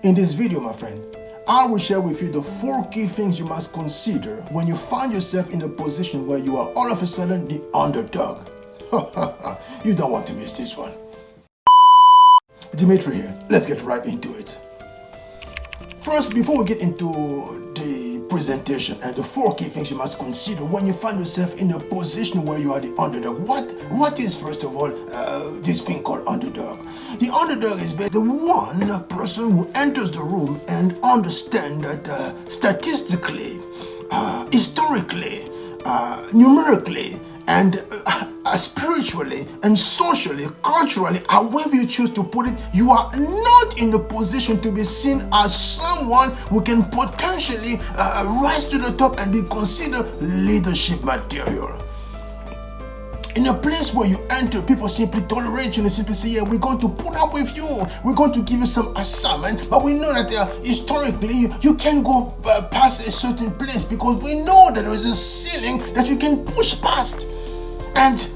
In this video, my friend, I will share with you the 4 key things you must consider when you find yourself in a position where you are all of a sudden the underdog. You don't want to miss this one. Dimitri here. Let's get right into it. First, before we get into the presentation and the 4 key things you must consider when you find yourself in a position where you are the underdog, what is, first of all, this thing called underdog? The underdog is the one person who enters the room and understands that statistically, historically, numerically, and spiritually and socially, culturally, however you choose to put it, you are not in the position to be seen as someone who can potentially rise to the top and be considered leadership material. In a place where you enter, people simply tolerate you and simply say, yeah, we're going to put up with you. We're going to give you some assignment. But we know that historically, you can't go past a certain place because we know that there is a ceiling that you can push past. And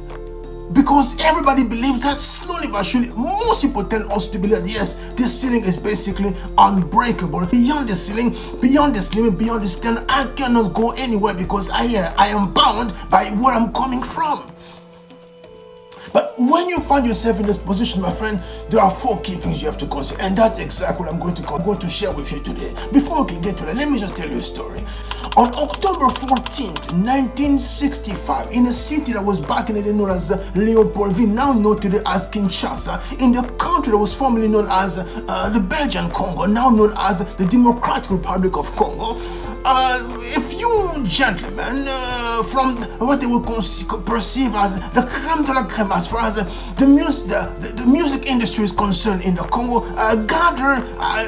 because everybody believes that, slowly but surely, most people tell us to believe that, yes, this ceiling is basically unbreakable. Beyond the ceiling, beyond this limit, beyond this standard, I cannot go anywhere because I am bound by where I'm coming from. But when you find yourself in this position, my friend, there are 4 key things you have to consider, and that's exactly what I'm going to share with you today. Before we can get to that, let me just tell you a story. On October 14th, 1965, in a city that was back in the day known as Leopoldville, now known today as Kinshasa, in the country that was formerly known as the Belgian Congo, now known as the Democratic Republic of Congo, a few gentlemen from what they would perceive as the crème de la crème as far as the music industry is concerned in the Congo, gathered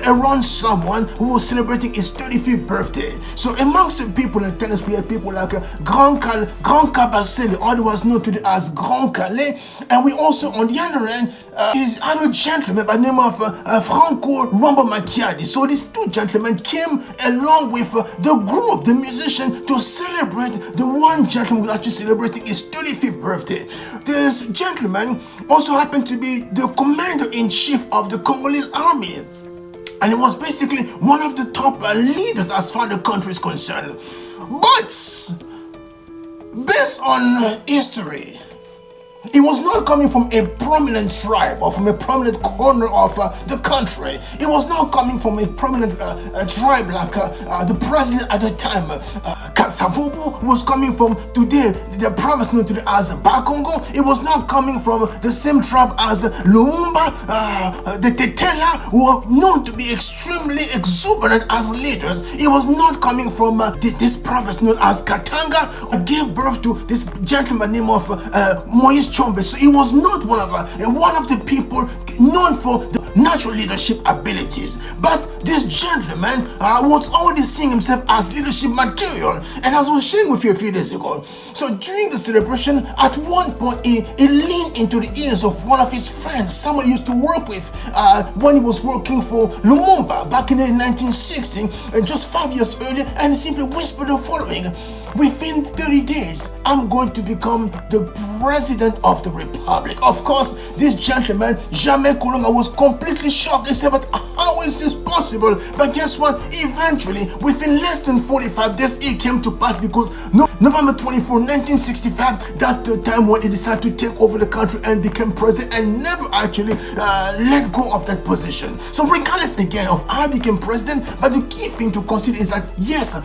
around someone who was celebrating his 35th birthday. So amongst the people in attendance, we had people like Grand Kabasele, otherwise known today as Grand Calais, and we also, on the other end, is other gentleman by the name of Franco Rumba Macchiati. So these 2 gentlemen came along with the group, the musician, to celebrate the one gentleman who was actually celebrating his 35th birthday. This gentleman also happened to be the commander-in-chief of the Congolese army, and he was basically one of the top leaders as far as the country is concerned. But based on history, it was not coming from a prominent tribe or from a prominent corner of the country. It was not coming from a prominent tribe like the president at the time, Kasavubu, who was coming from today, the province known today as Bakongo. It was not coming from the same tribe as Lumumba, the Tetela, who are known to be extremely exuberant as leaders. It was not coming from this province known as Katanga, who gave birth to this gentleman named of Moise Chombe. So he was not one of the people known for the natural leadership abilities. But this gentleman was already seeing himself as leadership material. And as I was sharing with you a few days ago, so during the celebration, at one point he leaned into the ears of one of his friends, someone he used to work with when he was working for Lumumba back in the 1960s, just 5 years earlier, and he simply whispered the following: within 30 days, I'm going to become the president of the republic. Of course, this gentleman, Jamais Kolonga, was completely shocked. He said, but how is this possible? But guess what? Eventually, within less than 45 days, it came to pass because November 24, 1965, that's the time when he decided to take over the country and became president and never actually let go of that position. So regardless again of how he became president, but the key thing to consider is that, yes,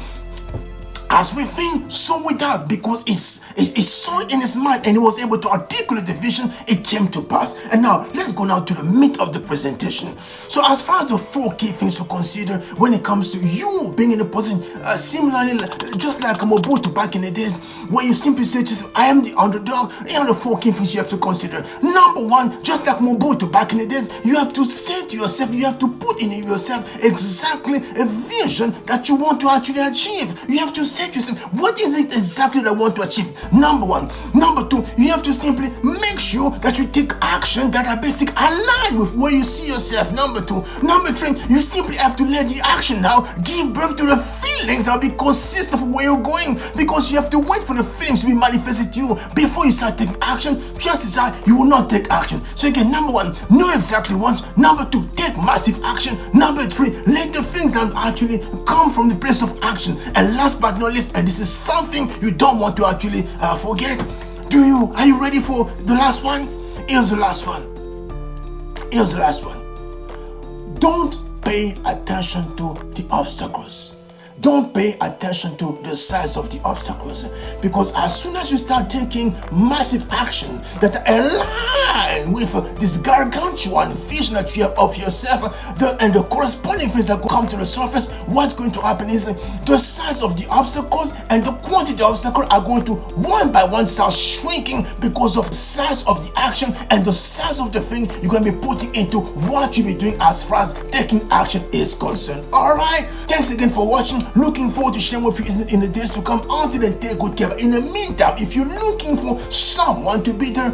as within, so without, because he saw it in his mind and he was able to articulate the vision, it came to pass. And now, let's go now to the meat of the presentation. So as far as the 4 key things to consider when it comes to you being in a position, similarly, just like Mobutu back in the days, where you simply say to yourself, I am the underdog, here are the 4 key things you have to consider. Number 1, just like Mobutu back in the days, you have to say to yourself, you have to put in yourself exactly a vision that you want to actually achieve. You have to say take yourself, what is it exactly that I want to achieve? Number one. Number two, you have to simply make sure that you take action that are basic aligned with where you see yourself. Number two. Number three, you simply have to let the action now give birth to the feelings that will be consistent with where you're going, because you have to wait for the feelings to be manifested to you before you start taking action. Just as you will not take action. So again, number one, know exactly what. Number two, take massive action. Number three, let the thing that actually come from the place of action. And last but not least, and this is something you don't want to actually forget. Are you ready for the last one? Here's the last one. Here's the last one. Don't pay attention to the obstacles. Don't pay attention to the size of the obstacles, because as soon as you start taking massive action that align with this gargantuan vision that you have of yourself, and the corresponding things that come to the surface, what's going to happen is the size of the obstacles and the quantity of obstacles are going to one by one start shrinking because of the size of the action and the size of the thing you're going to be putting into what you'll be doing as far as taking action is concerned. Alright, thanks again for watching. Looking forward to sharing with you in the days to come. Until then, take good care. In the meantime, if you're looking for someone to be there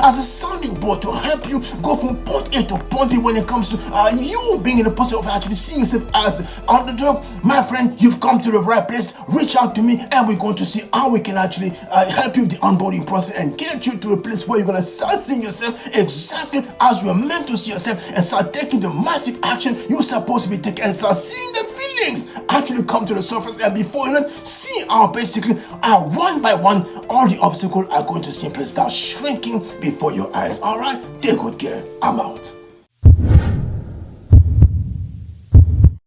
as a sounding board to help you go from point A to point B when it comes to you being in the position of actually seeing yourself as underdog, my friend, you've come to the right place. Reach out to me and we're going to see how we can actually help you with the onboarding process and get you to a place where you're going to start seeing yourself exactly as you're meant to see yourself, and start taking the massive action you're supposed to be taking, and start seeing the feelings actually come to the surface, and before you know it, see how basically one by one all the obstacles are going to simply start shrinking before your eyes. Alright, take good care. I'm out.